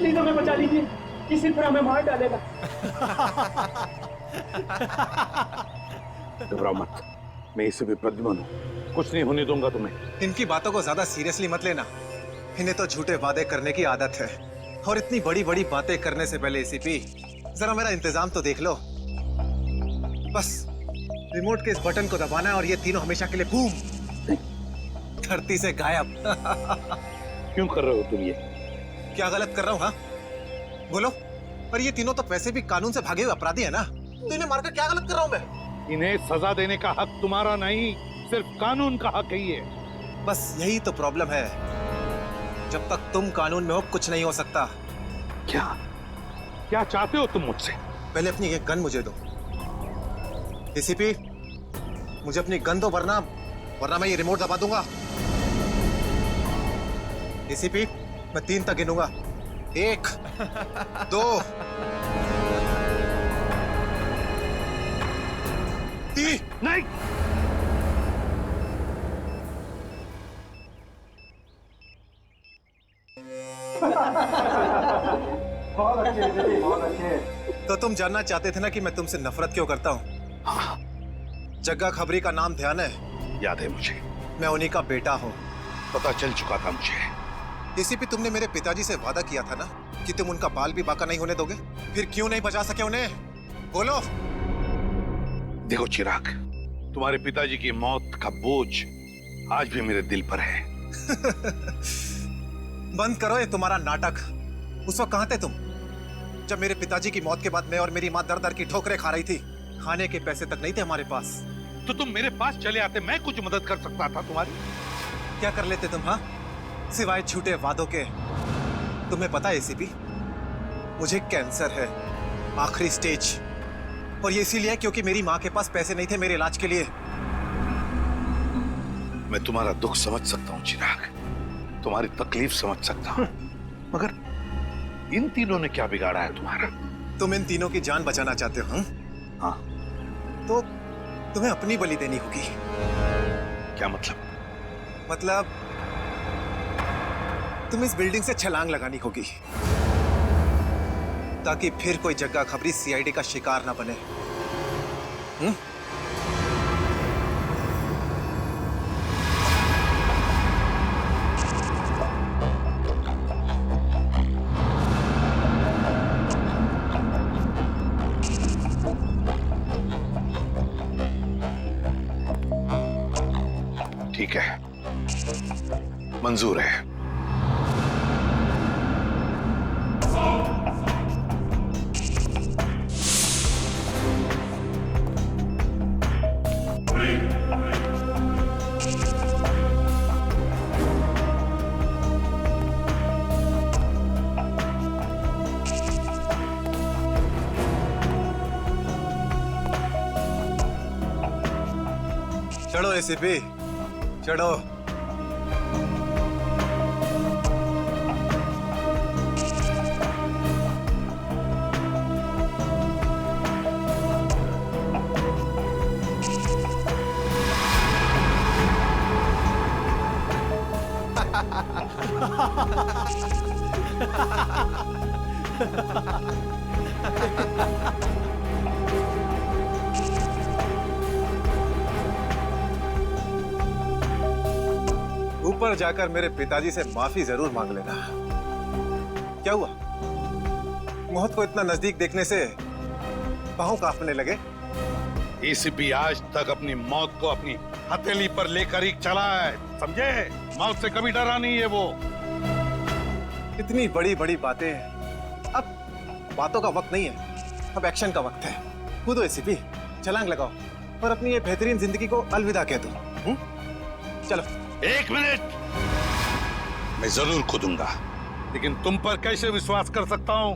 Please हमें बचा लीजिए, किसी तरह हमें मार डालेगा। घबराओ मत, मैं इसे भी प्रद्युम्न हूं, कुछ नहीं होने दूंगा तुम्हें। इनकी बातों को ज्यादा सीरियसली मत लेना। इन्हें तो झूठे वादे करने की आदत है, और इतनी बड़ी बड़ी बातें करने से पहले एसीपी जरा मेरा इंतजाम तो देख लो। बस रिमोट के इस बटन को दबाना है और ये तीनों हमेशा के लिए बूम, धरती से गायब। क्यों कर रहे हो तुम ये? क्या गलत कर रहा हूँ? हाँ बोलो। पर ये तीनों तो वैसे भी कानून से भागे हुए अपराधी है ना, तो इन्हें मारकर क्या गलत कर रहा हूँ मैं? इन्हें सजा देने का हक तुम्हारा नहीं, सिर्फ कानून का हक ही है। बस यही तो प्रॉब्लम है, जब तक तुम कानून में हो कुछ नहीं हो सकता। क्या क्या चाहते हो तुम मुझसे? पहले अपनी ये गन मुझे दो एसीपी, मुझे अपनी गन दो, वरना मैं ये रिमोट दबा दूंगा। एसीपी मैं 3 तक गिनूंगा, 1 2 3। नहीं, बहुत अच्छे, बहुत अच्छे। तो तुम जानना चाहते थे ना कि मैं तुमसे नफरत क्यों करता हूँ? हाँ, जग्गा खबरी का नाम ध्यान है? याद है मुझे, मैं उन्हीं का बेटा हूँ। पता चल चुका था मुझे। एसीपी तुमने मेरे पिताजी से वादा किया था ना कि तुम उनका बाल भी बाका नहीं होने दोगे, फिर क्यों नहीं बचा सके उन्हें? बोलो। देखो चिराग, तुम्हारे पिताजी की मौत का बोझ आज भी मेरे दिल पर है। बंद करो ये तुम्हारा नाटक। उस वक्त कहां थे तुम, जब मेरे पिताजी की मौत के बाद मैं और मेरी मां दर दर की ठोकरें खा रही थी? खाने के पैसे तक नहीं थे हमारे पास। तो तुम मेरे पास चले आते, मैं कुछ मदद कर सकता था तुम्हारी। क्या कर लेते तुम? हाँ, सिवाय झूठे वादों के। तुम्हें पता है एसीपी, मुझे कैंसर है, आखिरी स्टेज, और ये इसीलिए क्योंकि मेरी मां के पास पैसे नहीं थे मेरे इलाज के लिए। मैं तुम्हारा दुख समझ सकता हूँ चिराग, तुम्हारी तकलीफ समझ सकता हूँ, मगर इन तीनों ने क्या बिगाड़ा है तुम्हारा? तुम इन तीनों की जान बचाना चाहते हो? हाँ, तो तुम्हें अपनी बलि देनी होगी। क्या मतलब? मतलब तुम इस बिल्डिंग से छलांग लगानी होगी, ताकि फिर कोई जग्गा खबरी सीआईडी का शिकार ना बने। ठीक है, मंजूर है। चढ़ो एसीपी, चढ़ो। ऊपर जाकर मेरे पिताजी से माफी जरूर मांग लेना। क्या हुआ, मौत को इतना नजदीक देखने से पांव कांपने लगे? एसीपी आज तक अपनी मौत को अपनी हथेली पर लेकर ही चला है, समझे? मौत से कभी डरा नहीं है वो। इतनी बड़ी बड़ी बातें, अब बातों का वक्त नहीं है, अब एक्शन का वक्त है। कूदो एसीपी, छलांग लगाओ और अपनी ये बेहतरीन जिंदगी को अलविदा कह दो। चलो। 1 मिनट, मैं जरूर कूदूंगा, लेकिन तुम पर कैसे विश्वास कर सकता हूं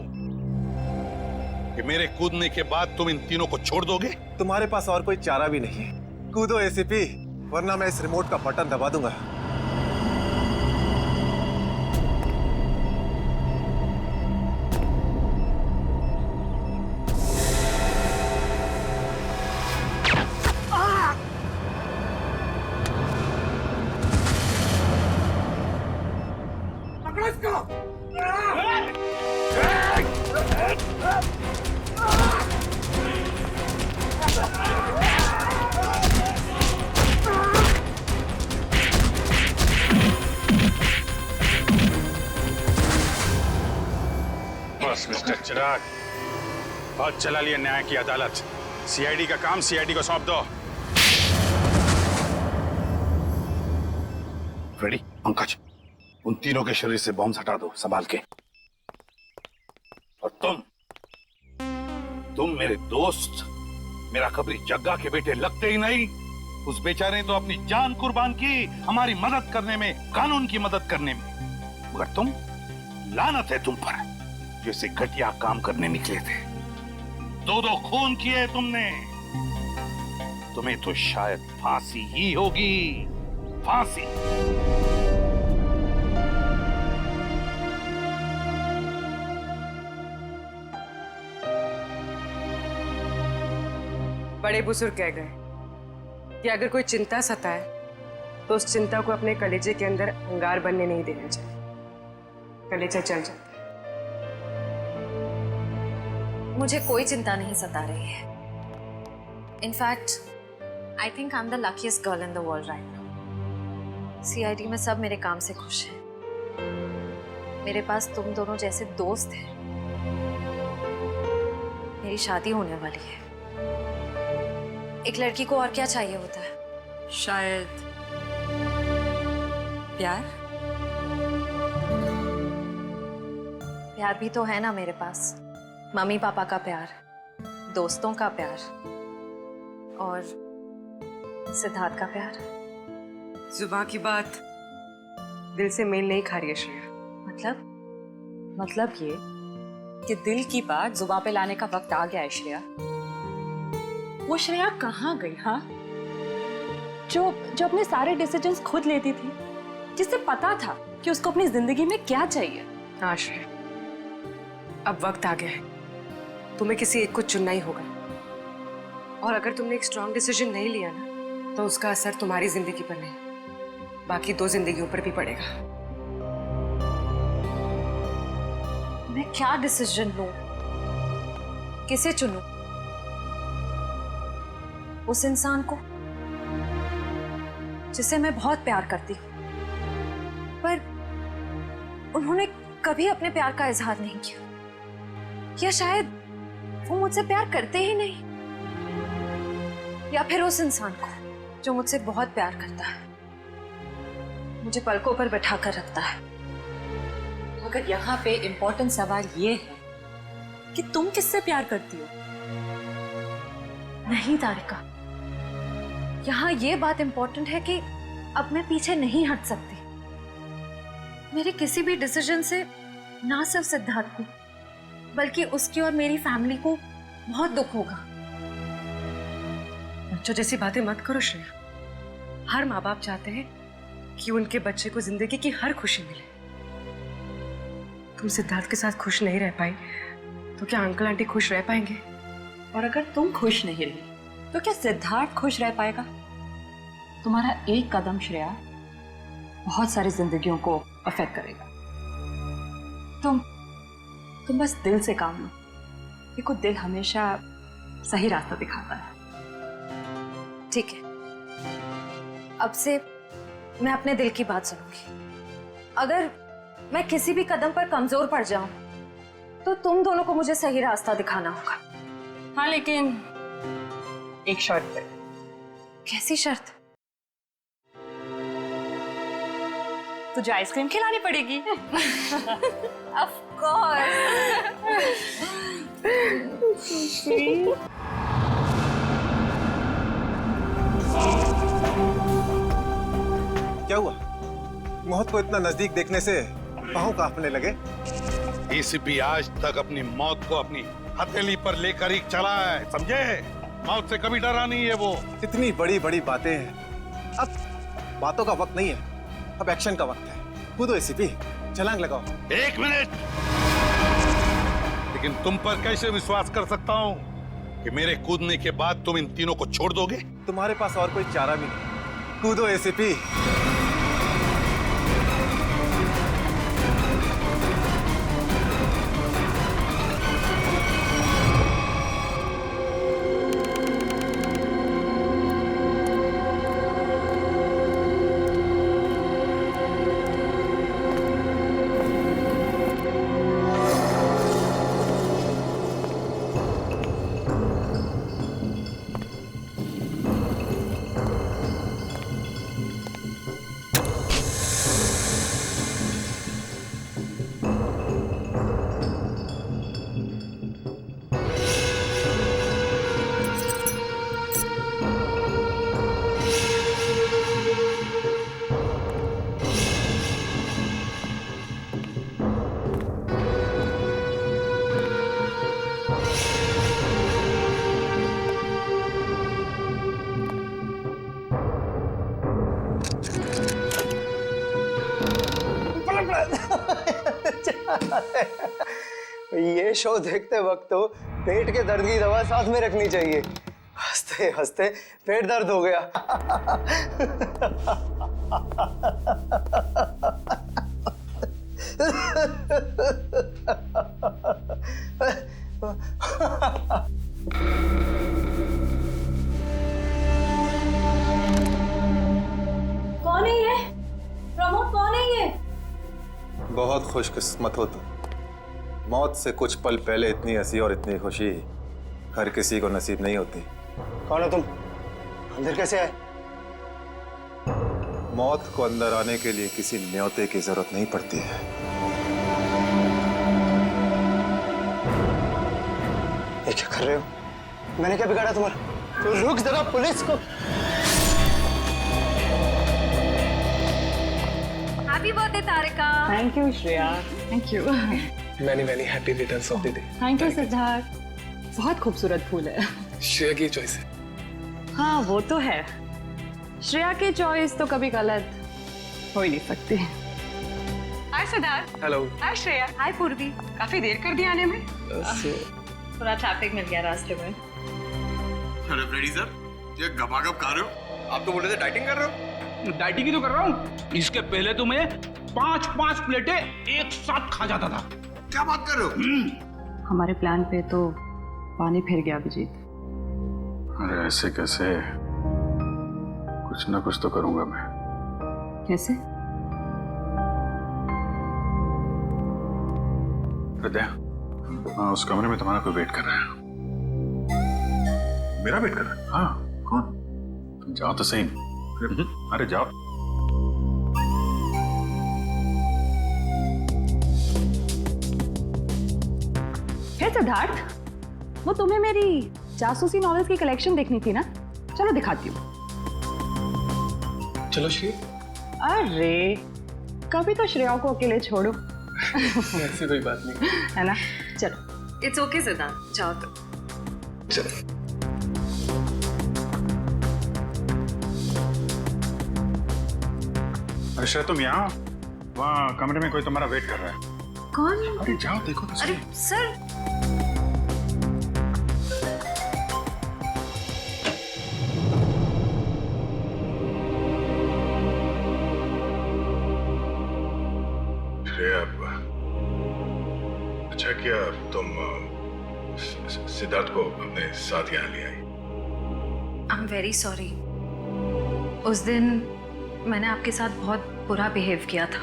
कि मेरे कूदने के बाद तुम इन तीनों को छोड़ दोगे? तुम्हारे पास और कोई चारा भी नहीं है। कूदो एसीपी, वरना मैं इस रिमोट का बटन दबा दूंगा। पकड़ो इसको। शाबाश मिस्टर चिराग, बहुत चला लिया न्याय की अदालत। सीआईडी का काम सीआईडी को सौंप दो। फ्रेडी, पंकज, उन तीनों के शरीर से बॉम्ब हटा दो संभाल के। और तुम मेरे दोस्त, मेरा कबरी जग्गा के बेटे लगते ही नहीं। उस बेचारे ने तो अपनी जान कुर्बान की हमारी मदद करने में, कानून की मदद करने में। मगर तुम, लानत है तुम पर, जैसे घटिया काम करने निकले थे। दो खून किए तुमने। तुम्हें तो शायद फांसी ही होगी, फांसी। बड़े बुजुर्ग कह गए कि अगर कोई चिंता सताए तो उस चिंता को अपने कलेजे के अंदर अंगार बनने नहीं देना चाहिए। कलेजा चल जाता है। मुझे कोई चिंता नहीं सता रही है। In fact I think I am the luckiest girl in the world right now. CID में सब मेरे काम से खुश हैं। मेरे पास तुम दोनों जैसे दोस्त हैं। मेरी शादी होने वाली है। एक लड़की को और क्या चाहिए होता है? शायद प्यार। प्यार भी तो है ना मेरे पास। मम्मी पापा का प्यार, दोस्तों का प्यार और सिद्धार्थ का प्यार। जुबान की बात दिल से मेल नहीं खा रही है श्रेया। मतलब ये कि दिल की बात जुबान पे लाने का वक्त आ गया है श्रेया। वो श्रेया कहाँ गई? हाँ, जो अपने सारे डिसीजंस खुद लेती थी, जिसे पता था कि उसको अपनी जिंदगी में क्या चाहिए। हाँ श्रेया, अब वक्त आ गया है। तुम्हें किसी एक को चुनना ही होगा। और अगर तुमने एक स्ट्रॉन्ग डिसीजन नहीं लिया ना, तो उसका असर तुम्हारी जिंदगी पर नहीं, बाकी 2 जिंदगियों पर भी पड़ेगा। मैं क्या डिसीजन लूं? किसे चुनूं? उस इंसान को जिसे मैं बहुत प्यार करती हूं, पर उन्होंने कभी अपने प्यार का इजहार नहीं किया, या शायद वो मुझसे प्यार करते ही नहीं, या फिर उस इंसान को जो मुझसे बहुत प्यार करता है, मुझे पलकों पर बैठा कर रखता है। मगर यहाँ पे इम्पोर्टेंट सवाल ये है कि तुम किससे प्यार करती हो? नहीं तारिका, यहाँ ये बात इंपॉर्टेंट है कि अब मैं पीछे नहीं हट सकती। मेरे किसी भी डिसीजन से ना सिर्फ सिद्धार्थ को, बल्कि उसकी और मेरी फैमिली को बहुत दुख होगा। बच्चों जैसी बातें मत करो श्रेया। हर माँ बाप चाहते हैं कि उनके बच्चे को जिंदगी की हर खुशी मिले। तुम सिद्धार्थ के साथ खुश नहीं रह पाई तो क्या अंकल आंटी खुश रह पाएंगे? और अगर तुम खुश नहीं रही तो क्या सिद्धार्थ खुश रह पाएगा? तुम्हारा एक कदम श्रेया बहुत सारी जिंदगियों को अफेक्ट करेगा। तुम बस दिल से काम लो। देखो, दिल हमेशा सही रास्ता दिखाता है। ठीक है, अब से मैं अपने दिल की बात सुनूंगी। अगर मैं किसी भी कदम पर कमजोर पड़ जाऊं तो तुम दोनों को मुझे सही रास्ता दिखाना होगा। हाँ, लेकिन एक शर्त पे। कैसी शर्त? तुझे आइसक्रीम खिलानी पड़ेगी। Of course. क्या हुआ? मौत को इतना नजदीक देखने से पांव कांपने लगे। एसीपी आज तक अपनी मौत को अपनी हथेली पर लेकर ही चला है, समझे? मौत से कभी डरा नहीं है वो। इतनी बड़ी बड़ी बातें हैं, अब बातों का वक्त नहीं है, अब एक्शन का वक्त है। कूदो एसीपी, छलांग लगाओ। 1 मिनट। लेकिन तुम पर कैसे विश्वास कर सकता हूं कि मेरे कूदने के बाद तुम इन तीनों को छोड़ दोगे? तुम्हारे पास और कोई चारा भी नहीं। कूदो एसीपी। ये शो देखते वक्त तो पेट के दर्द की दवा साथ में रखनी चाहिए। हंसते हंसते पेट दर्द हो गया। कौन है ये? प्रमोद कौन है ये? बहुत खुशकिस्मत हो तुम। मौत से कुछ पल पहले इतनी हंसी और इतनी खुशी हर किसी को नसीब नहीं होती। कौन हो तुम? अंदर कैसे आए? मौत को अंदर आने के लिए किसी न्योते की जरूरत नहीं पड़ती है। ये क्या कर रहे हो? मैंने क्या बिगाड़ा तुम्हारा? तो रुक जरा, पुलिस को। Happy birthday Tarika. Thank you Shreya. Thank you. Many happy returns of the day. Thank you Siddharth. बहुत खूबसूरत फूल है। श्रेया की चॉइस है। हाँ वो तो है, श्रेया की चॉइस तो कभी गलत हो ही नहीं सकती। हाय सिद्धार्थ। हेलो। हाय श्रेया। हाय पूर्वी। काफी देर कर दी आने में। थोड़ा ट्रैफिक मिल गया रास्ते में। अरे फ्रेडी सर, ये गपागप खा रहे हो? आप तो बोले थे डाइटिंग कर रहे हो। डाइटिंग ही तो कर रहा हूँ। इसके पहले तो मैं 5-5 प्लेटें एक साथ खा जाता था। क्या बात कर रहे हो? हमारे प्लान पे तो पानी फिर गया अभिजीत। अरे ऐसे कैसे? कुछ ना कुछ तो करूंगा मैं। कैसे? हृदय, उस कमरे में तुम्हारा कोई वेट कर रहा है। मेरा वेट कर रहा है? हाँ। कौन? तुम जाओ तो सही। अरे जाओ। हे सिद्धार्थ, वो तुम्हें मेरी जासूसी नॉवेल्स की कलेक्शन देखनी थी ना? चलो दिखाती हूँ। चलो श्री। अरे कभी तो श्रेया को अकेले छोड़ो। ऐसी कोई बात नहीं है ना? चलो। इट्स ओके सिद्धार्थ, जाओ तो। चलो। अरे श्रेया, तुम यहाँ? वहाँ कमरे में कोई तुम्हारा वेट कर रहा है। कौन? अरे जाओ देखो तो सही। अरे सर, श्रेया, अच्छा किया तुम सिद्धार्थ को अपने साथ यहाँ ले आई। I am very sorry. उस दिन मैंने आपके साथ बहुत बुरा बिहेव किया था।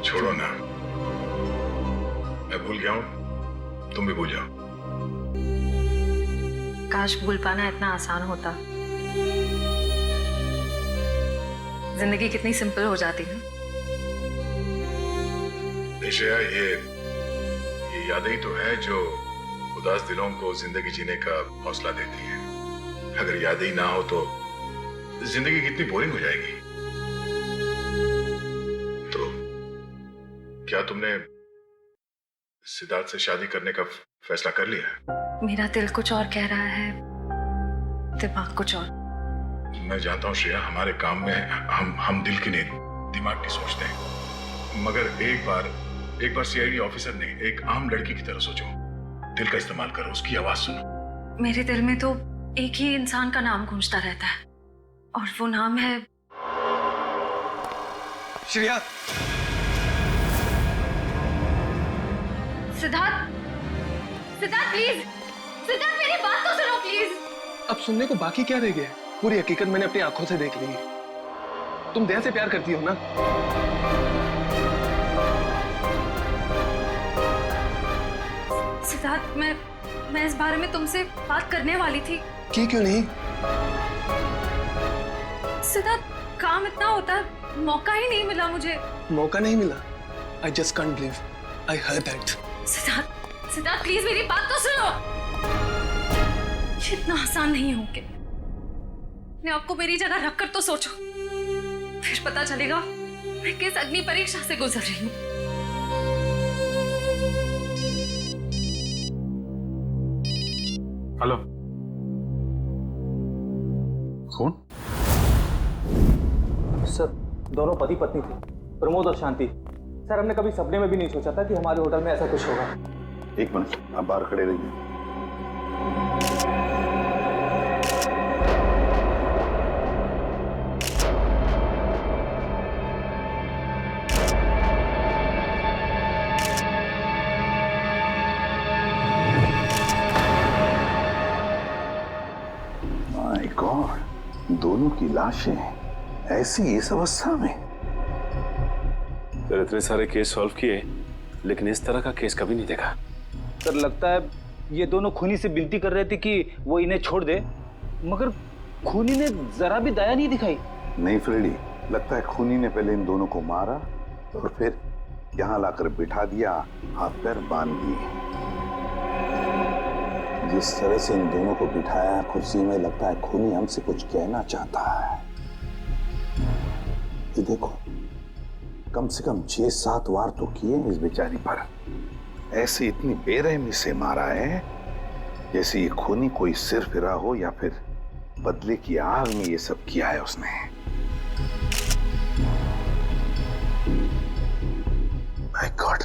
छोड़ो ना, मैं भूल गया हूँ, तुम भी भूल जाओ। काश भूल पाना इतना आसान होता। जिंदगी कितनी सिंपल हो जाती है। श्रेया, ये यादें ही तो है जो उदास दिलों को जिंदगी जीने का हौसला देती है। अगर यादें ही ना हो तो जिंदगी कितनी बोरिंग हो जाएगी। तो क्या तुमने सिद्धार्थ से शादी करने का फैसला कर लिया? मेरा दिल कुछ और कह रहा है, दिमाग कुछ और। मैं जानता हूँ श्रेया, हमारे काम में हम दिल की नहीं दिमाग की सोचते हैं। मगर एक बार सीआईडी ऑफिसर ने एक आम लड़की की तरह सोचो। दिल का इस्तेमाल करो, उसकी आवाज सुनो। मेरे दिल में तो एक ही इंसान का नाम गूंजता रहता है, और वो नाम है श्रेया। सिद्धार्थ। सिद्धार्थ प्लीज, सिद्धार्थ मेरी बात तो सुनो प्लीज। अब सुनने को बाकी क्या रह गया? पूरी हकीकत मैंने अपनी आंखों से देख ली है। तुम दया से प्यार करती हो ना? सिद्धार्थ, मैं इस बारे में तुमसे बात करने वाली थी। की क्यों नहीं? सिद्धार्थ, काम इतना होता है, मौका ही नहीं मिला मुझे। मौका नहीं मिला? I just can't believe I heard that. Siddharth, Siddharth please मेरी बात तो सुनो। ये इतना आसान नहीं हो के। मैं आपको मेरी जगह रखकर तो सोचो, फिर पता चलेगा मैं किस अग्नि परीक्षा से गुजर रही हूँ। हेलो, कौन? सर दोनों पति पत्नी थे, प्रमोद और शांति। सर हमने कभी सपने में भी नहीं सोचा था कि हमारे होटल में ऐसा कुछ होगा। एक मिनट, आप बाहर खड़े रहिए। माय गॉड, दोनों की लाशें ऐसी इस अवस्था में। सर इतने सारे केस सॉल्व किए लेकिन इस तरह का केस कभी नहीं देखा। सर लगता है ये दोनों खूनी से विनती कर रहे थे कि वो इन्हें छोड़ दे, मगर खूनी ने जरा भी दया नहीं दिखाई। नहीं फ्रेडी, लगता है खूनी ने पहले इन दोनों को मारा और फिर यहाँ लाकर बिठा दिया, हाथ पैर बांध दिए। जिस तरह से इन दोनों को बिठाया कुर्सी में, लगता है खूनी हमसे कुछ कहना चाहता है। ये देखो, कम से कम 6-7 वार तो किए इस बेचारी पर। ऐसे इतनी बेरहमी से मारा है जैसे ये खूनी कोई सिर फिरा हो या फिर बदले की आग में ये सब किया है उसने। My God.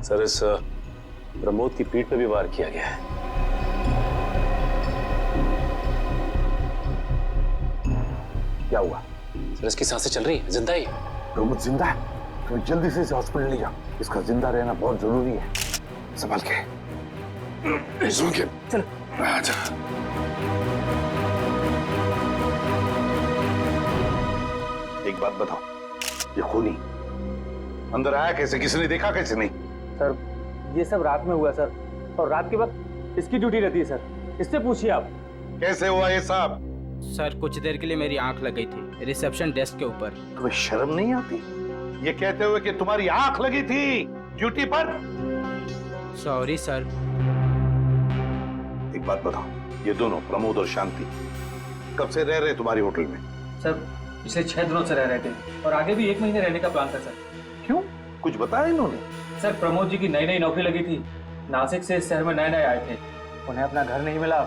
सर इस प्रमोद की पीठ पे भी वार किया गया है। क्या हुआ? सर इसकी सांसें चल रही है, जिंदा ही है। प्रमोद जिंदा है? तो जल्दी से इसे हॉस्पिटल ले जाओ, इसका जिंदा रहना बहुत जरूरी है। संभाल के। चलो। आजा। एक बात बताओ, ये खूनी अंदर आया कैसे? किसी ने देखा कैसे? नहीं सर ये सब रात में हुआ सर, और रात के वक्त इसकी ड्यूटी रहती है सर, इससे पूछिए आप। कैसे हुआ ये सब? सर कुछ देर के लिए मेरी आंख लग गई थी रिसेप्शन डेस्क के ऊपर। तुम्हें शर्म नहीं आती ये कहते हुए कि तुम्हारी आंख लगी थी ड्यूटी पर? Sorry sir. एक बात बताओ, ये दोनों प्रमोद और शांति कब से रह रहे तुम्हारी होटल में? सर पिछले 6 दिनों से रह रहे थे और आगे भी 1 महीने रहने का प्लान था सर। क्यों, कुछ बताया इन्होंने? सर प्रमोद जी की नई नौकरी लगी थी, नासिक से इस शहर में नए आए थे, उन्हें अपना घर नहीं मिला,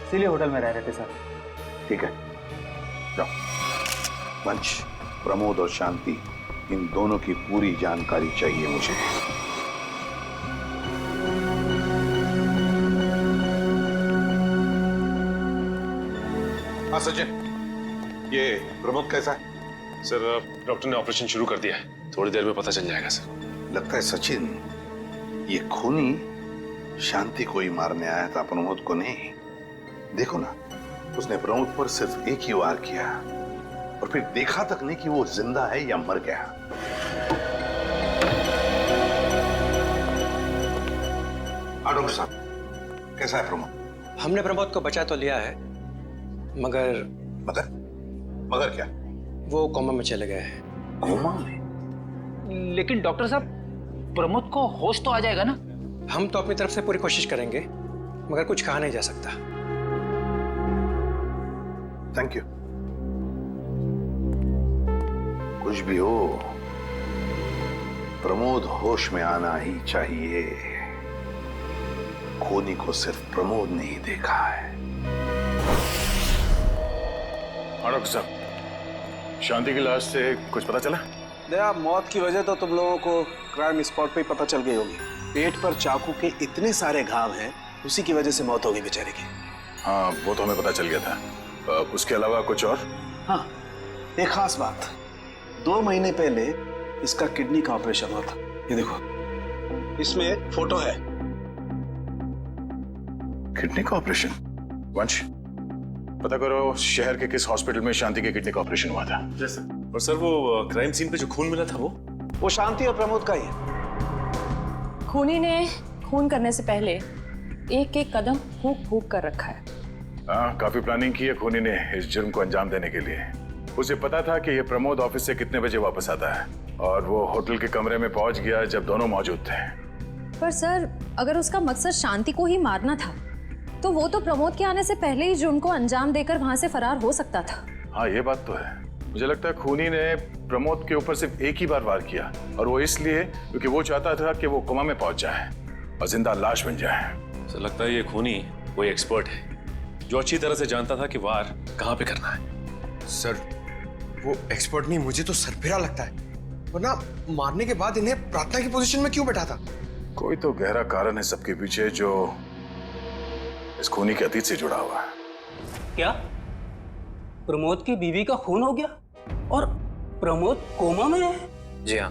इसीलिए होटल में रह रहे थे सर। ठीक है, जाओ। पंच, प्रमोद और शांति, इन दोनों की पूरी जानकारी चाहिए मुझे। हाँ सचिन, ये प्रमोद कैसा है? सर डॉक्टर ने ऑपरेशन शुरू कर दिया है, थोड़ी देर में पता चल जाएगा सर। लगता है सचिन ये खूनी शांति को ही मारने आया था, प्रमोद को नहीं। देखो ना, उसने प्रमोद पर सिर्फ एक ही वार किया और फिर देखा तक नहीं कि वो जिंदा है या मर गया। हाँ डॉक्टर साहब, कैसा है प्रमोद? हमने प्रमोद को बचा तो लिया है, मगर मगर क्या? वो कोमा में चले गए हैं। कोमा में? लेकिन डॉक्टर साहब प्रमोद को होश तो आ जाएगा ना? हम तो अपनी तरफ से पूरी कोशिश करेंगे, मगर कुछ कहा नहीं जा सकता। Thank you. कुछ भी हो, प्रमोद होश में आना ही चाहिए। खूनी को सिर्फ प्रमोद ने ही देखा है। डॉक्टर साहब, शांति की लाश से कुछ पता चला? दया, मौत की वजह तो तुम लोगों को क्राइम स्पॉट पे ही पता चल गई होगी। पेट पर चाकू के इतने सारे घाव हैं, उसी की वजह से मौत हो गई बेचारे की। हाँ, वो तो हमें पता चल गया था। उसके अलावा कुछ और? हाँ, एक खास बात, 2 महीने पहले इसका किडनी का ऑपरेशन हुआ था। ये देखो, इसमें एक फोटो है। किडनी का ऑपरेशन? वंश, पता करो शहर के किस हॉस्पिटल में शांति के किडनी का ऑपरेशन हुआ था। और सर वो क्राइम सीन पे जो खून मिला था वो शांति और प्रमोद का ही है। खूनी ने खून करने से पहले एक कदम फूंक फूंक कर रखा है। हाँ, काफी प्लानिंग की है खूनी ने इस जुर्म को अंजाम देने के लिए। उसे पता था कि ये प्रमोद ऑफिस से कितने बजे वापस आता है और वो होटल के कमरे में पहुंच गया जब दोनों मौजूद थे। पर सर, अगर उसका मकसद शांति को ही मारना था तो वो तो प्रमोद के आने से पहले ही जुर्म को अंजाम देकर वहां से फरार हो सकता था। हाँ, ये बात तो है। मुझे लगता है खूनी ने प्रमोद के ऊपर सिर्फ एक ही बार वार किया, और वो इसलिए क्योंकि वो चाहता था कि वो कोमा में पहुंच जाए और जिंदा लाश बन जाए। सर लगता है ये खूनी कोई एक्सपर्ट है जो अच्छी तरह से जानता था कि वार कहाँ पे करना है। सर वो एक्सपर्ट नहीं, मुझे तो सरफिरा लगता है। वरना मारने के बाद इन्हें प्रार्थना की पोजीशन में क्यों बैठा था? कोई तो गहरा कारण है सबके पीछे जो इस खूनी के अतीत से जुड़ा हुआ है। क्या प्रमोद की बीवी का खून हो गया और प्रमोद कोमा में है? जी हाँ।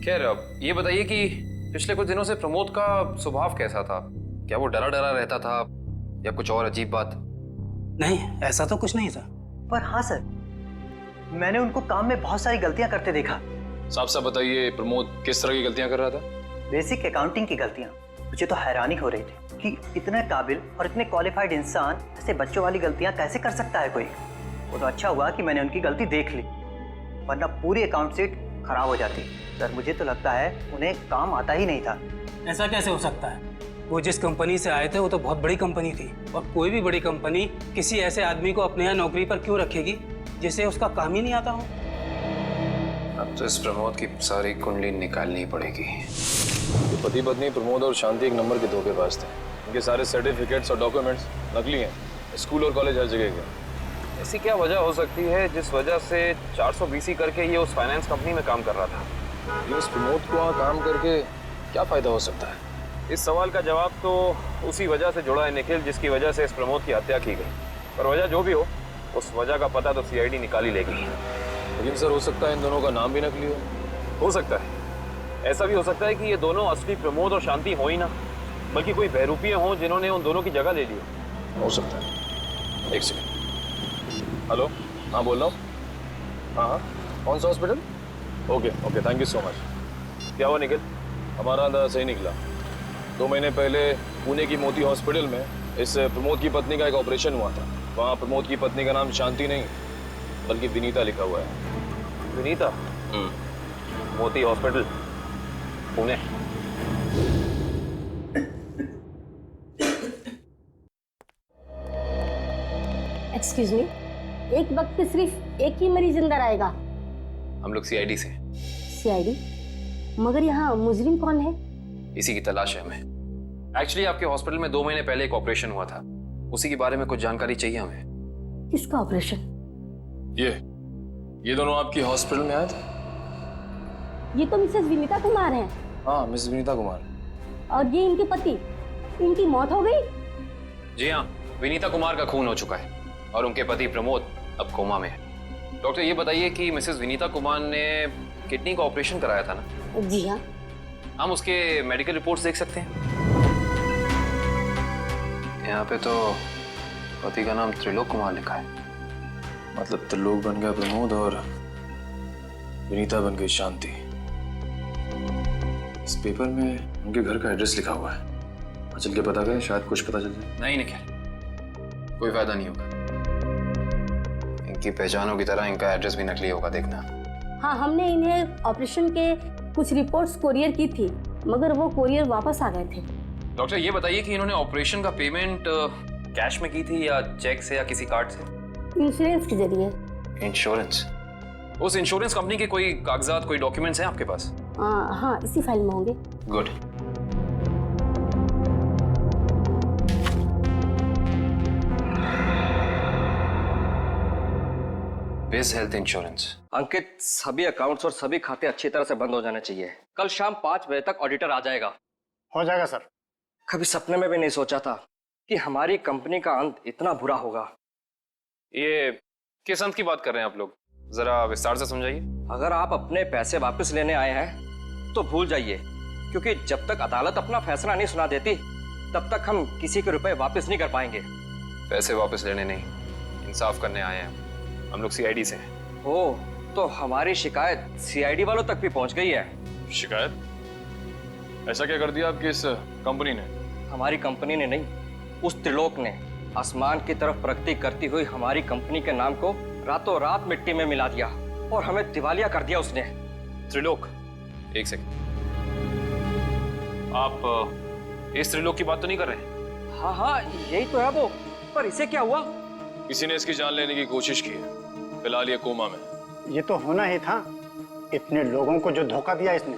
खैर अब ये बताइए कि पिछले कुछ दिनों से प्रमोद का स्वभाव कैसा था? क्या वो डरा डरा रहता था या कुछ और अजीब बात? नहीं, ऐसा तो कुछ नहीं था। पर हाँ सर, मैंने उनको काम में बहुत सारी गलतियां करते देखा। साफ साफ बताइए, प्रमोद किस तरह की गलतियां कर रहा था? बेसिक अकाउंटिंग की गलतियां। मुझे तो हैरानी हो रही थी कि इतने काबिल और इतने क्वालिफाइड इंसान ऐसे बच्चों वाली गलतियां कैसे कर सकता है कोई। वो तो अच्छा हुआ कि मैंने उनकी गलती देख ली, वरना पूरी अकाउंट शीट खराब हो जाती। सर मुझे तो लगता है उन्हें काम आता ही नहीं था। ऐसा कैसे हो सकता है? वो जिस कंपनी से आए थे वो तो बहुत बड़ी कंपनी थी, और कोई भी बड़ी कंपनी किसी ऐसे आदमी को अपने यहाँ नौकरी पर क्यों रखेगी जिसे उसका काम ही नहीं आता हो? अब तो इस प्रमोद की सारी कुंडली निकालनी पड़ेगी। तो पति पत्नी प्रमोद और शांति एक नंबर के धोखेबाज थे। इनके सारे सर्टिफिकेट्स और डॉक्यूमेंट्स नकली हैं। स्कूल और कॉलेज हर जगह के। ऐसी क्या वजह हो सकती है जिस वजह से 420 करके ये उस फाइनेंस कंपनी में काम कर रहा था? ये इस प्रमोद को वहाँ काम करके क्या फायदा हो सकता है? इस सवाल का जवाब तो उसी वजह से जुड़ा है निखिल, जिसकी वजह से इस प्रमोद की हत्या की गई। पर वजह जो भी हो, उस वजह का पता तो सीआईडी निकाल ही लेगी। लेकिन सर, हो सकता है इन दोनों का नाम भी नकली हो सकता है। ऐसा भी हो सकता है कि ये दोनों असली प्रमोद और शांति हो ही ना, बल्कि कोई बहरूपिये हों जिन्होंने उन दोनों की जगह ले ली हो सकता है। एक सेकंड। हेलो, हाँ बोल रहा हूँ। हाँ, कौन सा hospital? Okay, thank you so much. क्या हुआ निखिल? हमारा अंदाजा सही निकला। 2 महीने पहले पुणे की मोती हॉस्पिटल में इस प्रमोद की पत्नी का एक ऑपरेशन हुआ था। वहाँ प्रमोद की पत्नी का नाम शांति नहीं बल्कि विनीता लिखा हुआ है। विनीता? मोती हॉस्पिटल, पुणे। एक्सक्यूज मी, एक वक्त पे सिर्फ एक ही मरीज अंदर आएगा? हम लोग सीआईडी से। सीआईडी? मगर यहाँ मुजरिम कौन है? इसी की तलाश है हमें। एक्चुअली आपके हॉस्पिटल में 2 महीने पहले एक ऑपरेशन हुआ था, उसी के बारे में कुछ जानकारी चाहिए हमें। किसका ऑपरेशन? ये दोनों आपकी हॉस्पिटल में आए थे? ये तो मिसेस विनीता कुमार हैं। हाँ, मिसेस विनीता कुमार। और ये इनके पति, इनकी मौत हो गई? जी हाँ, विनीता कुमार का खून हो चुका है और उनके पति प्रमोद अब कोमा में है। डॉक्टर ये बताइए कि मिसेस विनीता कुमार ने किडनी का ऑपरेशन कराया था ना? जी हाँ। हम उसके मेडिकल रिपोर्ट्स देख सकते हैं? यहाँ पे तो पति का नाम त्रिलोक कुमार लिखा है। मतलब त्रिलोक बन गया प्रमोद और विनीता बन गई शांति। इस पेपर में उनके घर का एड्रेस लिखा हुआ है। चल के पता करें, शायद कुछ पता चल जाए। नहीं निखिल, कोई फायदा नहीं होगा। इनकी पहचानों की तरह इनका एड्रेस भी नकली होगा, देखना। हाँ, हमने इन्हें ऑपरेशन के कुछ रिपोर्ट्स कोरियर की थी, मगर वो कोरियर वापस आ गए थे। डॉक्टर ये बताइए कि इन्होंने ऑपरेशन का पेमेंट कैश में की थी या चेक से या किसी कार्ड से? इंश्योरेंस के जरिए। इंश्योरेंस? उस इंश्योरेंस कंपनी के कोई कागजात, कोई डॉक्यूमेंट्स हैं आपके पास? हाँ, इसी फाइल में होंगे। Good. Base health insurance. Ankit, सभी अकाउंट्स और सभी खाते अच्छी तरह से बंद हो जाने चाहिए। कल शाम 5 बजे तक ऑडिटर आ जाएगा। हो जाएगा सर। कभी सपने में भी नहीं सोचा था कि हमारी कंपनी का अंत इतना बुरा होगा। ये किस अंत की बात कर रहे हैं आप लोग? जरा विस्तार से समझाइए। अगर आप अपने पैसे वापस लेने आए हैं तो भूल जाइए, क्योंकि जब तक अदालत अपना फैसला नहीं सुना देती तब तक हम किसी के रुपए वापस नहीं कर पाएंगे। पैसे वापस लेने नहीं, इंसाफ करने आए हैं हम लोग सीआईडी से। ओह, तो हमारी शिकायत सीआईडी वालों तक भी पहुंच गई है। शिकायत? ऐसा क्या कर दिया आपकी इस कंपनी ने? हमारी कंपनी ने नहीं, उस त्रिलोक ने आसमान की तरफ प्रगति करती हुई हमारी कंपनी के नाम को रातों रात मिट्टी में मिला दिया और हमें दिवालिया कर दिया उसने। त्रिलोक? एक सेकंड, आप इस त्रिलोक की बात तो नहीं कर रहे? हाँ, यही तो है वो। पर इसे क्या हुआ? किसी ने इसकी जान लेने की कोशिश की है। फिलहाल ये कोमा में। ये तो होना ही था, इतने लोगों को जो धोखा दिया इसने।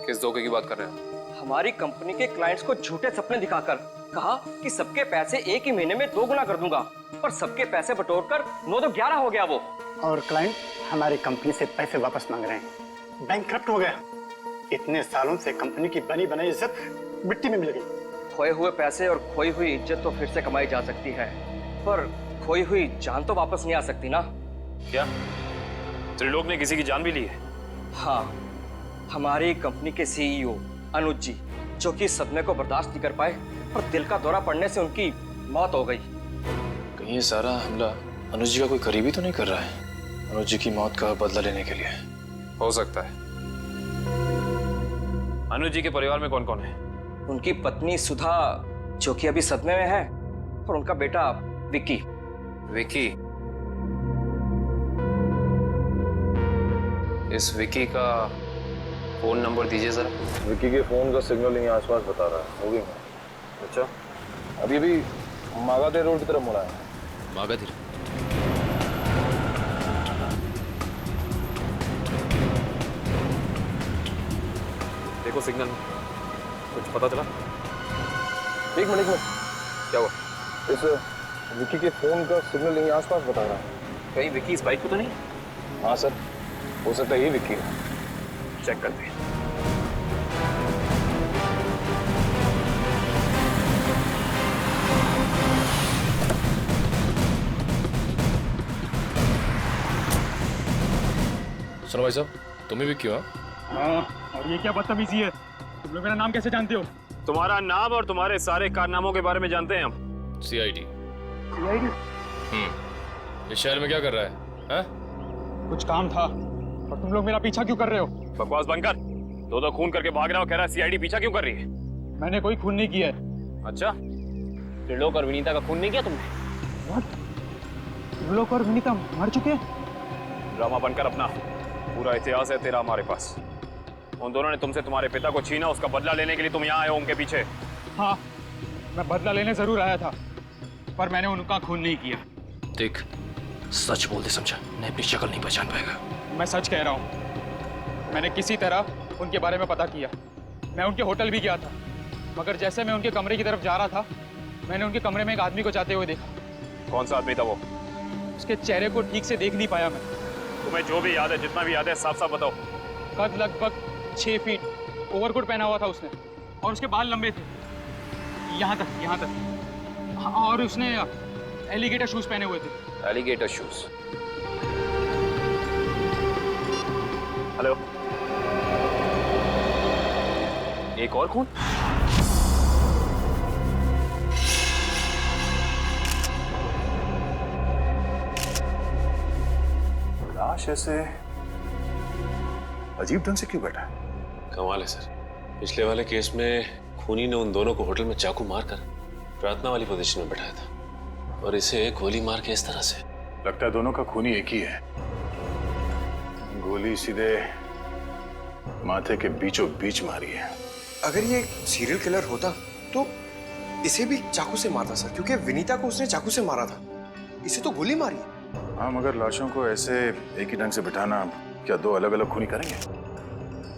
किस धोखे की बात कर रहे हैं? हमारी कंपनी के क्लाइंट्स को झूठे सपने दिखाकर कहा कि सबके पैसे एक ही महीने में 2 गुना कर दूंगा, पर सबके पैसे बटोरकर 9 तो 11 हो गया वो। और क्लाइंट हमारी कंपनी से पैसे वापस मांग रहे हैं। बैंकक्रप्ट हो गया। इतने सालों से कंपनी की बनी बनाई इज्जत मिट्टी में मिल गई। खोए हुए पैसे और खोई हुई इज्जत तो फिर से कमाई जा सकती है, पर खोई हुई जान तो वापस नहीं आ सकती ना। क्या त्रिलोक ने किसी की जान भी ली है? हाँ, हमारी कंपनी के सीईओ अनुज जी, जो कि सदमे को बर्दाश्त नहीं कर पाए और दिल का दौरा पड़ने से उनकी मौत हो गई। कहीं ये सारा हमला अनुज जी का कोई करीबी तो नहीं कर रहा है? अनुज जी की मौत का बदला लेने के लिए हो सकता है। अनुज जी के परिवार में कौन कौन है? उनकी पत्नी सुधा, जो कि अभी सदमे में है, और उनका बेटा विक्की। विक्की? इस विक्की का फोन नंबर दीजिए जरा। विक्की के फोन का सिग्नल यहीं आसपास बता रहा है। होगी मैं। अच्छा, अभी अभी मागाधीर रोड की तरफ मुड़ा है। मागाधीर? देखो सिग्नल में कुछ पता चला? एक मिनट क्या हुआ? इस विक्की के फोन का सिग्नल यहीं आसपास बता रहा है। कहीं विक्की इस बाइक को तो नहीं? हाँ सर, हो सकता है ये विक्की है। चेक करते हैं। सुनो भाई साहब, तुम ही विक्की हो? हाँ, और ये क्या बदतमीजी है? तुम लोग मेरा नाम कैसे जानते हो? तुम्हारा नाम और तुम्हारे सारे कारनामों के बारे में जानते हैं हम। सीआईडी। सीआईडी? इस शहर में क्या कर रहा है? हाँ? कुछ काम था, और तुम लोग मेरा पीछा क्यों कर रहे हो? बकवास बंद कर। दो खून करके भाग रहा हो, कह रहा है सीआईडी पीछा क्यों कर रही है? मैंने कोई खून नहीं किया है। अच्छा, त्रिलोक और विनीता का खून नहीं किया तुमने? What? त्रिलोक और विनीता मर चुके हैं? ड्रामा बनकर अपना पूरा इतिहास है तेरा हमारे पास। उन दोनों ने तुमसे तुम्हारे पिता को छीना, उसका बदला लेने के लिए तुम यहाँ आए हो उनके पीछे। हाँ, मैं बदला लेने जरूर आया था, पर मैंने उनका खून नहीं किया। देख, सच बोल दे समझा, नहीं अपनी शक्ल नहीं पहचान पाएगा। मैं सच कह रहा हूँ। मैंने किसी तरह उनके बारे में पता किया। मैं उनके होटल भी गया था, मगर जैसे मैं उनके कमरे की तरफ जा रहा था, मैंने उनके कमरे में एक आदमी को जाते हुए देखा। कौन सा आदमी था वो? उसके चेहरे को ठीक से देख नहीं पाया मैं। तुम्हें जो भी याद है, जितना भी याद है, साफ साफ बताओ। कद लगभग 6 फीट, ओवरकोट पहना हुआ था उसने, और उसके बाल लंबे थे, यहाँ तक। हाँ, और उसने एलिगेटर शूज पहने हुए थे। Alligator shoes? हेलो, एक और खून? लाश ऐसे अजीब ढंग से क्यों बैठा है? कमाल है सर, पिछले वाले केस में खूनी ने उन दोनों को होटल में चाकू मारकर प्रार्थना वाली पोजीशन में बैठाया था, और इसे गोली मार के इस तरह से। लगता है दोनों का खूनी एक ही है। गोली सीधे माथे के बीचों बीच मारी है। अगर ये सीरियल किलर होता तो इसे भी चाकू से मारता सर, क्योंकि विनीता को उसने चाकू से मारा था, इसे तो गोली मारी। हाँ, मगर लाशों को ऐसे एक ही ढंग से बिठाना क्या दो अलग अलग खूनी करेंगे?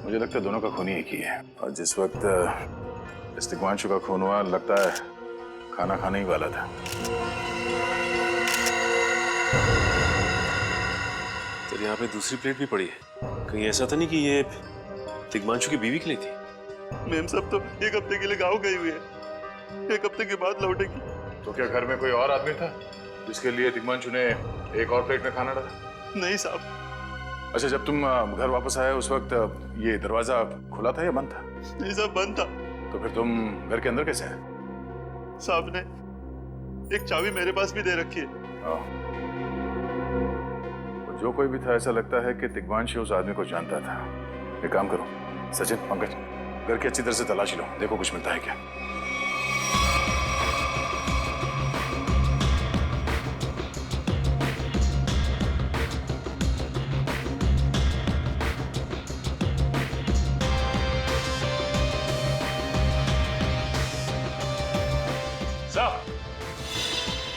मुझे लगता है दोनों का खूनी एक ही है, और जिस वक्त इस तिग्मांशु का खून हुआ, लगता है खाना खाने ही वाला था। तो यहाँ पे दूसरी प्लेट भी पड़ी है, कहीं ऐसा तो नहीं कि ये तिग्मांशु की बीवी के लिए थी? मैम सब तो 1 हफ्ते के लिए गाँव गई हुई है, 1 हफ्ते के बाद लौटेगी। तो क्या घर में कोई और आदमी था जिसके लिए तिग्मांशु ने एक और प्लेट में खाना डाला? नहीं साहब। अच्छा, जब तुम घर वापस आए उस वक्त ये दरवाजा खुला था या बंद था? नहीं साहब, बंद था। तो फिर तुम घर के अंदर कैसे आए? साहब ने एक चाबी मेरे पास भी दे रखी है। तो जो कोई भी था, ऐसा लगता है कि तिग्मांशु उस आदमी को जानता था। एक काम करो सचिन, पंकज, घर की अच्छी तरह से तलाशी लो, देखो कुछ मिलता है क्या।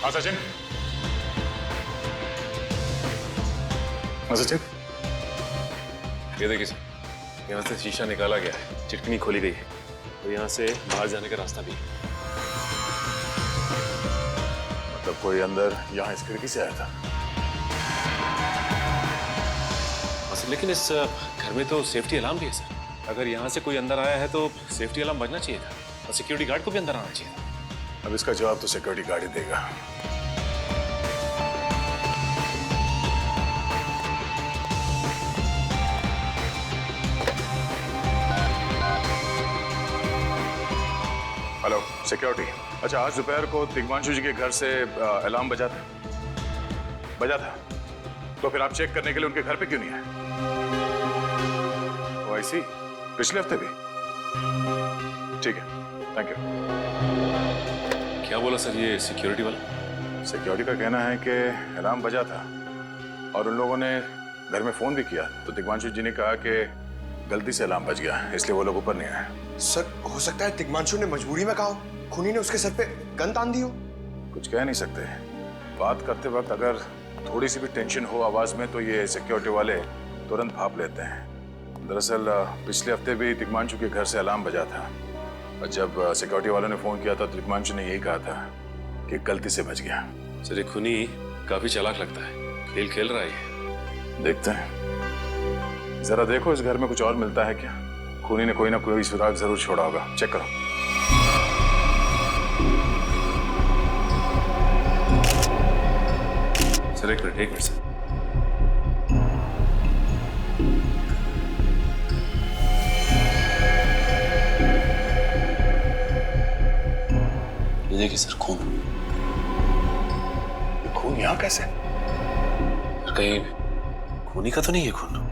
हाँ सचिन, सचिन, ये देखिए सर, यहाँ से शीशा निकाला गया है, चिटकनी खोली गई है, और यहाँ से बाहर जाने का रास्ता भी है। मतलब कोई अंदर यहाँ इस खिड़की से आया था? लेकिन इस घर में तो सेफ्टी अलार्म भी है सर। अगर यहाँ से कोई अंदर आया है तो सेफ्टी अलार्म बजना चाहिए था और सिक्योरिटी गार्ड को भी अंदर आना चाहिए था। अब इसका जवाब तो सिक्योरिटी गार्ड ही देगा। Hello security. अच्छा, आज दोपहर को दिग्मांशु जी के घर से अलार्म बजा था तो फिर आप चेक करने के लिए उनके घर पे क्यों नहीं आए? ओ ऐसी पिछले हफ्ते भी? ठीक है, थैंक यू। क्या बोला सर ये सिक्योरिटी वाला? सिक्योरिटी का कहना है कि अलार्म बजा था और उन लोगों ने घर में फोन भी किया तो दिग्मांशु जी ने कहा कि गलती से अलार्म बज गया, इसलिए वो लोग ऊपर नहीं आए। सर, हो सकता है दिग्मांशु ने मजबूरी में कहा, खूनी ने उसके सर पे गन तान दी हो। कुछ कह नहीं सकते। बात करते वक्त अगर थोड़ी सी भी टेंशन हो आवाज में तो ये सिक्योरिटी वाले तुरंत भाप लेते हैं। दरअसल पिछले हफ्ते भी दिग्मांशु के घर से अलार्म बजा था और जब सिक्योरिटी वालों ने फोन किया था तो दिग्मांशु ने यही कहा था कि गलती से बच गया। सर ये खूनी काफी चालाक लगता है, खेल खेल रहा है। देखते हैं, जरा देखो इस घर में कुछ और मिलता है क्या। खूनी ने कोई ना कोई सुराग जरूर छोड़ा होगा, चेक करो। सर एक मिनट सर। ये देखिए सर, खून। ये खून यहाँ कैसे? कहीं खूनी का तो नहीं है खून?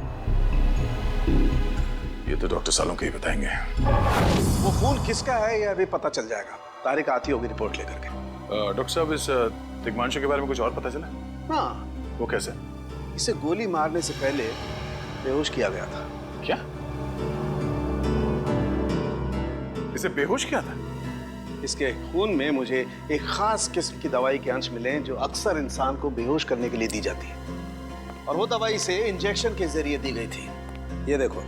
ये तो डॉक्टर सालों के ही बताएंगे। वो खून किसका है ये अभी पता चल जाएगा। तारिक आती होगी रिपोर्ट लेकर के। डॉक्टर साहब, इस दिग्मांशु के बारे में कुछ और पता चला? हाँ। वो कैसे? इसे गोली मारने से पहले बेहोश किया गया था। क्या? इसे बेहोश किया था? इसके खून में मुझे एक खास किस्म की दवाई के अंश मिले हैं जो अक्सर इंसान को बेहोश करने के लिए दी जाती है, और वो दवाई इसे इंजेक्शन के जरिए दी गई थी। ये देखो।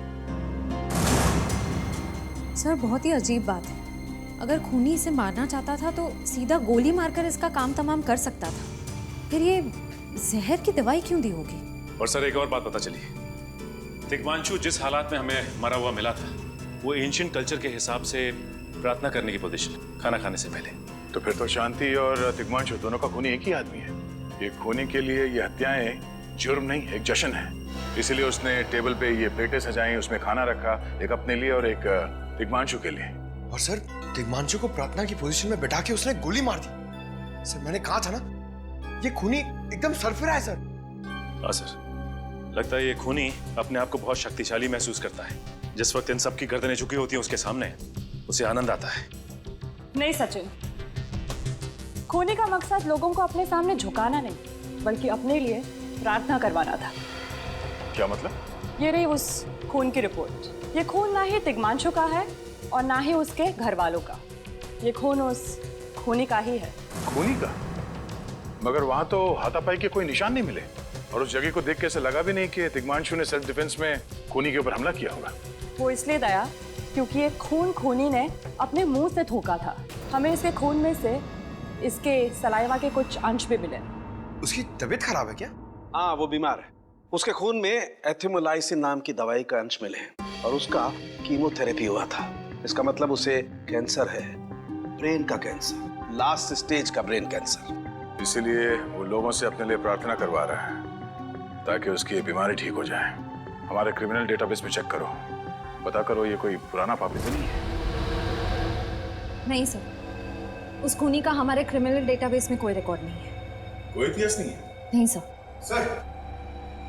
सर, बहुत ही अजीब बात है। अगर खूनी इसे मारना चाहता था तो सीधा गोली मारकर इसका काम तमाम कर सकता था। फिर ये जहर की दवाई क्यों दी होगी? और सर एक और बात पता चली, दिग्मांशु जिस हालात में हमें मरा हुआ मिला था वो एंशिएंट कल्चर के हिसाब से प्रार्थना करने की पोजीशन, खाना खाने से पहले। तो फिर तो शांति और दिग्मांशु दोनों का खूनी एक ही आदमी है। ये खूनी के लिए ये हत्याएं जुर्म नहीं, एक जश्न है। इसीलिए उसने टेबल पे ये प्लेटें सजाई, उसमें खाना रखा, एक अपने लिए और एक दिग्मांशु के लिए। और सर, दिग्मांशु को प्रार्थना की पोजीशन में बैठा के उसने गोली मार दी। सर, मैंने कहा था ना, ये खूनी एकदम सरफिरा है सर। हाँ सर, लगता है ये खूनी अपने आप को बहुत शक्तिशाली महसूस करता है। जिस वक्त इन सबकी गर्दनें झुकी होती हैं उसके सामने उसे आनंद आता है। नहीं सचिन, खूनी का मकसद लोगों को अपने सामने झुकाना नहीं बल्कि अपने लिए प्रार्थना करवाना था। क्या मतलब? ये रही उस खून की रिपोर्ट। ये खून ना ही दिग्मांशु का है और ना ही उसके घर वालों का। ये खून उस खूनी का ही है। खूनी का? मगर वहां तो हाथापाई के कोई निशान नहीं मिले और उस जगह को देख के ऐसे लगा भी नहीं कि दिग्मांशु ने सेल्फ डिफेंस में खूनी के ऊपर हमला किया होगा। वो इसलिए दया क्योंकि ये खून खूनी ने अपने मुंह से थूका था। हमें इसके खून में से इसके सलाइवा के कुछ अंश भी मिले। उसकी तबीयत खराब है क्या? हाँ, वो बीमार है। उसके खून में एथिमोलाइसिन नाम की दवाई का अंश मिले हैं और उसका कीमोथेरेपी हुआ था। इसका मतलब उसे कैंसर है, ब्रेन का कैंसर, लास्ट स्टेज का ब्रेन कैंसर। इसीलिए वो लोगों से अपने लिए प्रार्थना करवा रहा है ताकि उसकी बीमारी ठीक हो जाए। हमारे क्रिमिनल डेटाबेस में चेक करो, पता करो ये कोई पुराना पापी तो नहीं है। नहीं सर, उस खूनी का हमारे क्रिमिनल डेटाबेस में कोई रिकॉर्ड नहीं है। कोई इतिहास नहीं है? नहीं सर।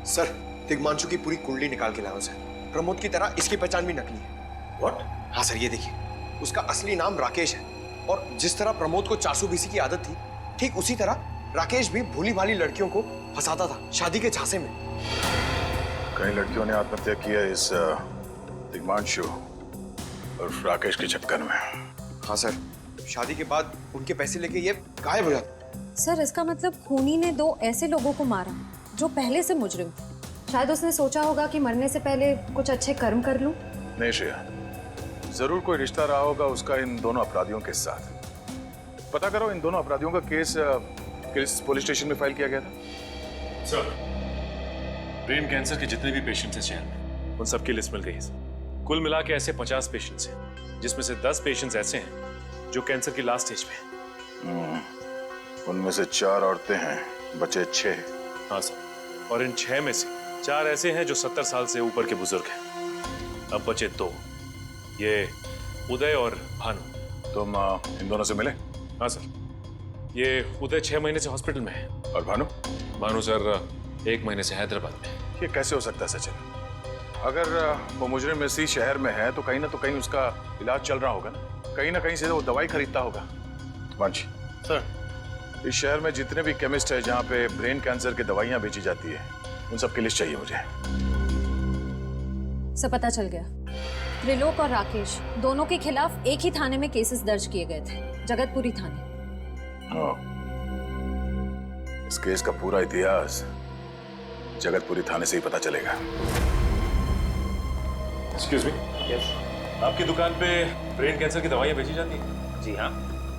सर, दिग्मांशु की पूरी कुंडली निकाल के लाओ सर। प्रमोद की तरह इसकी पहचान भी नकली है। What? हाँ सर, ये देखिए, उसका असली नाम राकेश है और जिस तरह प्रमोद को चासू बीसी की आदत थी, ठीक उसी तरह राकेश भी भोली भाली लड़कियों को फंसाता था शादी के झांसे में। कई लड़कियों ने आत्महत्या की है इस दिग्मांशु और राकेश के चक्कर में। हाँ सर, शादी के बाद उनके पैसे लेके ये गायब हो जाता। सर, इसका मतलब खूनी ने 2 ऐसे लोगों को मारा जो पहले से मुजरिम थे। शायद उसने सोचा होगा कि मरने से पहले कुछ अच्छे कर्म कर लूं। नहीं श्रेया, जरूर कोई रिश्ता रहा होगा उसका इन दोनों अपराधियों के साथ। पता करो इन दोनों अपराधियों का केस किस पुलिस स्टेशन में फाइल किया गया था? सर, ब्रेन कैंसर के जितने भी पेशेंट्स हैं शहर में, उन सबकी लिस्ट मिल गई है सर। कुल मिला के ऐसे 50 पेशेंट्स हैं, जिसमें से 10 पेशेंट्स ऐसे हैं जो कैंसर की लास्ट स्टेज पे हैं। उनमें से 4 औरतें हैं, बचे 6। हाँ सर, और इन 6 में से 4 ऐसे हैं जो 70 साल से ऊपर के बुजुर्ग हैं। अब बचे 2, ये उदय और भानु। तुम इन दोनों से मिले? हाँ सर, ये उदय 6 महीने से हॉस्पिटल में है। और भानु? भानु सर 1 महीने से हैदराबाद में। ये कैसे हो सकता है सचिन? अगर वो मुजरिम इसी शहर में है तो कहीं ना उसका इलाज चल रहा होगा ना कहीं से वो दवाई खरीदता होगा। वांची सर, इस शहर में जितने भी केमिस्ट है जहाँ पे ब्रेन कैंसर की दवाइयाँ बेची जाती है, उन सब की लिस्ट चाहिए मुझे। सब पता चल गया। त्रिलोक और राकेश दोनों के खिलाफ एक ही थाने में केसेस दर्ज किए गए थे, जगतपुरी थाने। इस केस का पूरा इतिहास जगतपुरी थाने से ही पता चलेगा। एक्सक्यूज मी, आपकी दुकान पे ब्रेन कैंसर की दवाइयाँ बेची जाती हैं? जी हाँ,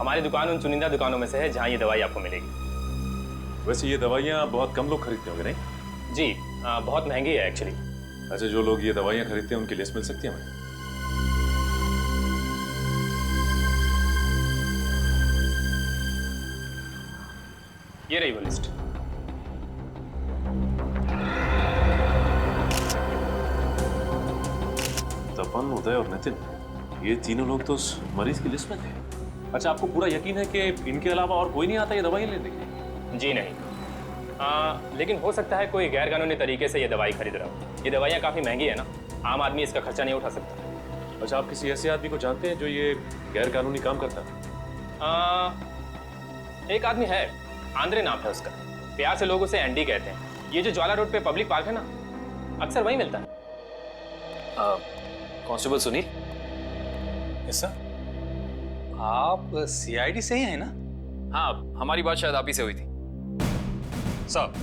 हमारी दुकान उन चुनिंदा दुकानों में से है जहाँ ये दवाई आपको मिलेगी। वैसे ये दवाइयाँ बहुत कम लोग खरीदते होंगे नहीं? जी बहुत महंगी है एक्चुअली। अच्छा, जो लोग ये दवाइयाँ खरीदते हैं उनकी लिस्ट मिल सकती है हमें? ये रही वो लिस्ट। तपन, उदय और नितिन, ये तीनों लोग तो उस मरीज की लिस्ट में थे। अच्छा, आपको पूरा यकीन है कि इनके अलावा और कोई नहीं आता ये दवाई लेने के लिए? जी नहीं, लेकिन हो सकता है कोई गैर कानूनी तरीके से ये दवाई खरीद रहा हो। ये दवाइयाँ काफ़ी महंगी है ना, आम आदमी इसका खर्चा नहीं उठा सकता। अच्छा, आप किसी ऐसे आदमी को जानते हैं जो ये गैर कानूनी काम करता है? एक आदमी है, आंद्रे नाम है उसका। प्यार से लोग उसे एंडी कहते हैं। ये जो ज्वाला रोड पे पब्लिक पार्क है ना, अक्सर वहीं मिलता है। कांस्टेबल सुनील। Yes sir. आप सीआईडी से ही हैं ना? हाँ, हमारी बात शायद आप ही से हुई थी। साहब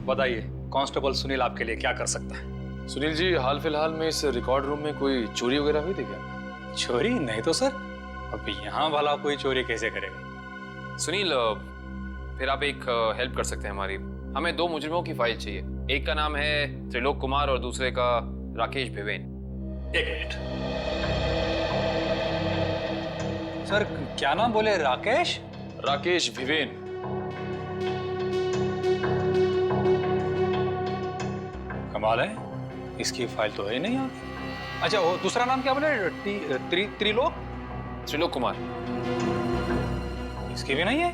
बताइए, कांस्टेबल सुनील आपके लिए क्या कर सकता है? सुनील जी, हाल फिलहाल में इस रिकॉर्ड रूम में कोई चोरी वगैरह हुई थी क्या? चोरी नहीं तो सर, अब यहाँ वाला कोई चोरी कैसे करेगा? सुनील, फिर आप एक हेल्प कर सकते हैं हमारी। हमें 2 मुजरिमों की फाइल चाहिए। एक का नाम है त्रिलोक कुमार और दूसरे का राकेश भिवेन। एक मिनट सर, क्या नाम बोले? राकेश? राकेश भिवेन। कमाल है, इसकी फाइल तो है नहीं आप। अच्छा, वो दूसरा नाम क्या बोले? त्रिलोक? त्रिलोक कुमार। इसकी भी नहीं है?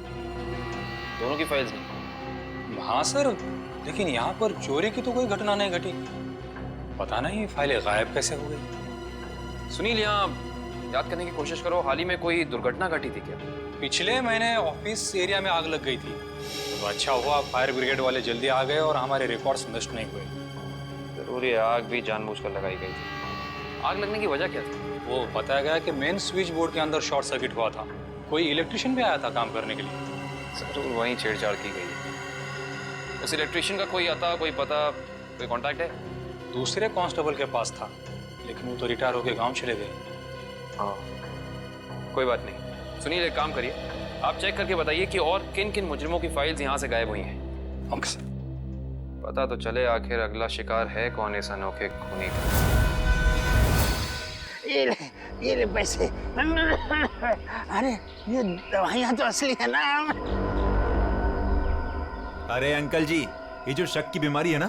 दोनों की फाइल्स नहीं। हाँ सर, लेकिन यहाँ पर चोरी की तो कोई घटना नहीं घटी। पता नहीं फाइलें गायब कैसे हो गई। सुनील, यहाँ याद करने की कोशिश करो, हाल ही में कोई दुर्घटना घटी थी क्या? पिछले महीने ऑफिस एरिया में आग लग गई थी, तो अच्छा हुआ फायर ब्रिगेड वाले जल्दी आ गए और हमारे रिकॉर्ड्स नष्ट नहीं हुए। जरूर ये आग भी जानबूझकर लगाई गई थी। आग लगने की वजह क्या थी? वो बताया गया कि मेन स्विच बोर्ड के अंदर शॉर्ट सर्किट हुआ था। कोई इलेक्ट्रिशियन भी आया था काम करने के लिए। जरूर वहीं छेड़छाड़ की गई है। उस इलेक्ट्रिशियन का कोई आता, कोई पता, कोई कांटेक्ट है? दूसरे कांस्टेबल के पास था, लेकिन वो तो रिटायर होकर गांव चले गए। हाँ, कोई बात नहीं। सुनील, एक काम करिए, आप चेक करके बताइए कि और किन किन मुजरिमों की फाइल्स यहाँ से गायब हुई हैं। पता तो चले आखिर अगला शिकार है कौन इस अनोखे खूनी का। ये ले पैसे। अरे ये दवाइयाँ तो असली है ना। अरे अंकल जी, ये जो शक की बीमारी है ना,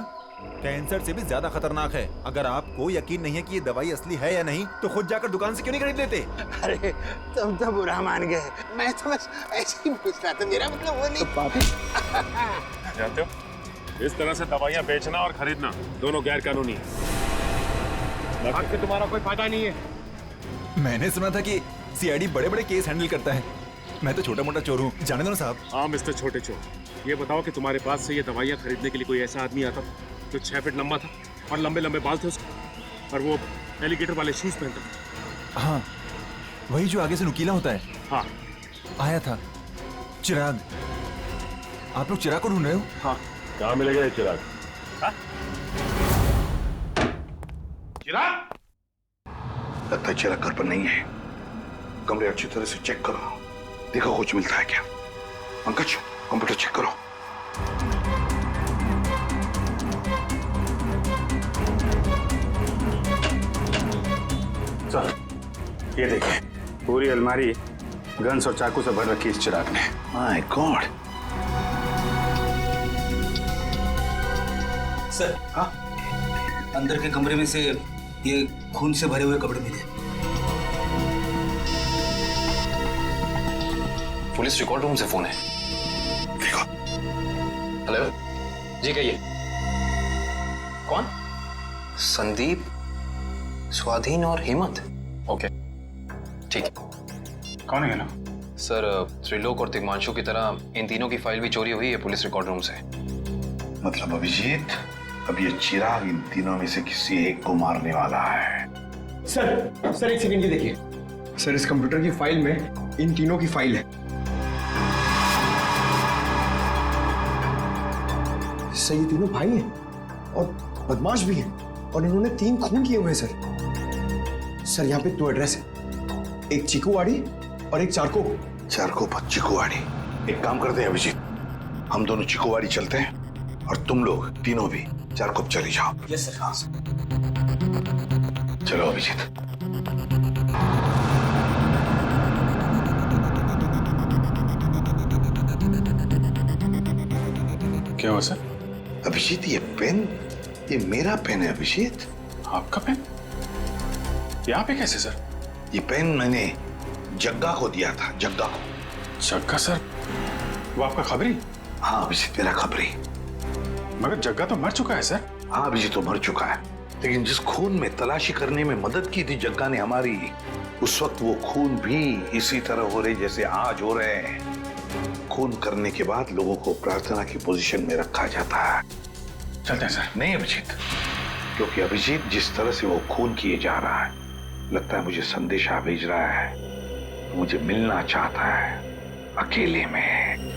कैंसर से भी ज्यादा खतरनाक है। अगर आपको यकीन नहीं है कि ये दवाई असली है या नहीं, तो खुद जाकर दुकान से क्यों नहीं खरीद लेते? अरे तुम तो बुरा मान गए, मैं तो बस ऐसे ही पूछ रहा था, मेरा मतलब वो नहीं। जानते हो, इस तरह से दवाइयाँ बेचना और खरीदना दोनों गैर कानूनी है। आपसे तुम्हारा कोई फायदा नहीं है। मैंने सुना था कि सीआईडी बड़े-बड़े केस हैंडल करता है। मैं तो छोटा-मोटा चोर हूँ, जाने दो ना साहब। हाँ मिस्टर छोटे चोर, ये बताओ कि तुम्हारे पास से ये दवाइयाँ खरीदने के लिए कोई ऐसा आदमी आता जो 6 फीट लंबा था और लंबे लंबे बाल थे उसके, और वो एलिगेटर वाले शूज पहनता था? हाँ, वही जो आगे से नुकीला होता है। हाँ, आया था चिराग। आप लोग चिराग को ढूंढ रहे हो? हाँ। कहाँ मिलेगा ये चिराग? चिराग? लगता है चिराग घर पर नहीं है। कमरे अच्छी तरह से चेक करो। देखो कुछ मिलता है क्या। पंकज, कंप्यूटर चेक करो। सर, ये देखिए, पूरी अलमारी गन्स और चाकू से भर रखी इस चिराग ने। My God. सर, हाँ, अंदर के कमरे में से ये खून से भरे हुए कपड़े मिले। पुलिस रिकॉर्ड रूम से फोन है। हेलो, जी कहिए। कौन? संदीप, स्वाधीन और हेमंत। ओके, ठीक है। कौन है ना? सर, त्रिलोक और तिग्मांशु की तरह इन तीनों की फाइल भी चोरी हुई है पुलिस रिकॉर्ड रूम से। मतलब अभिजीत, अब ये चिराग इन तीनों में से किसी एक को मारने वाला है। सर एक सेकंड, ये देखिए सर, इस कंप्यूटर की फाइल में इन तीनों की फाइल है। सर ये तीनों भाई हैं और बदमाश भी हैं और इन्होंने 3 खून किए हुए हैं सर। यहाँ पे 2 एड्रेस है, एक चीकूवाड़ी और एक चारको। चिकूवाड़ी। एक काम करते हैं अभिजीत, हम दोनों चिकूवाड़ी चलते हैं और तुम लोग तीनों भी चारकोप चले जाओ। Yes sir. हाँ चलो अभिजीत। क्या हुआ सर? अभिजीत, ये पेन, ये मेरा पेन है अभिजीत। आपका पेन? यहाँ पे कैसे सर? ये पेन मैंने जग्गा को दिया था, जग्गा को। जग्गा सर, वो आपका खबरी? हाँ अभिजीत, मेरा खबरी। मगर जग्गा तो मर चुका है सर। हाँ अभिजीत, तो मर चुका है, लेकिन जिस खून में तलाशी करने में मदद की थी जग्गा ने हमारी, उस वक्त वो खून भी इसी तरह हो रहे जैसे आज हो रहे हैं। खून करने के बाद लोगों को प्रार्थना की पोजीशन में रखा जाता है। चलते हैं सर। नहीं अभिजीत, क्योंकि अभिजीत जिस तरह से वो खून किए जा रहा है, लगता है मुझे संदेशा भेज रहा है, मुझे मिलना चाहता है अकेले में।